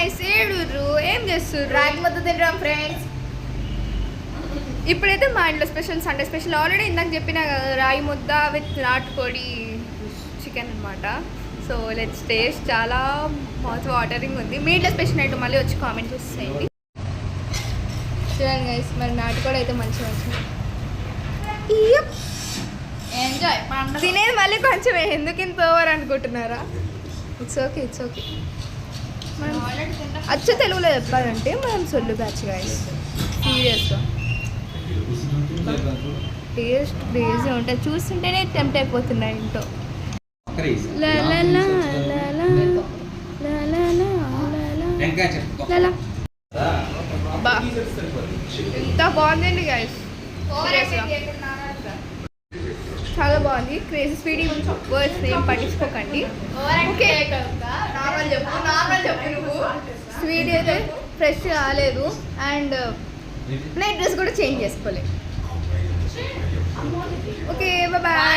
Guys ఏడుర్రు ఏం చేస్తుర్రు? రాగి ముద్ద తింటాం ఫ్రెండ్స్. ఇప్పుడైతే మా ఇంట్లో స్పెషల్ సండే స్పెషల్ ఆల్రెడీ ఇందాక చెప్పిన కదా, రాయి ముద్ద విత్ నాటుకోడి చికెన్ అనమాట. So let's taste. చాలా మౌత్ వాటరింగ్ ఉంది. మీ ఇంట్లో స్పెషల్ అయితే మళ్ళీ వచ్చి కామెంట్ చేసేయండి. చూడండి గైస్, మరి నాటుకోడి అయితే మంచిగా వచ్చింది. ఎంజాయ్. తినేది మళ్ళీ కొంచెం ఎందుకు ఇంత ఓవర్ అనుకుంటున్నారా? It's okay, it's okay. మనం అచ్చ తెలుగులో చెప్పాలంటే మనం సొల్లు బ్యాచ్ గైస్. సీరియస్గా టేస్ట్ క్రేజీ ఉంటుంది. చూస్తుంటేనే టెంప్ట్ అయిపోతున్నాయి ఇంట్లో. ఎంత బాగుందండి గైస్, చాలా బాగుంది. క్రేజీ స్వీట్ వర్డ్స్ ఏం పట్టించుకోకండి. ఓకే, నార్మల్ చెప్పు నువ్వు. స్వీట్ అయితే ఫ్రెష్ కాలేదు అండ్ నైట్ డ్రెస్ కూడా చేంజ్ చేసుకోలేదు. Okay bye.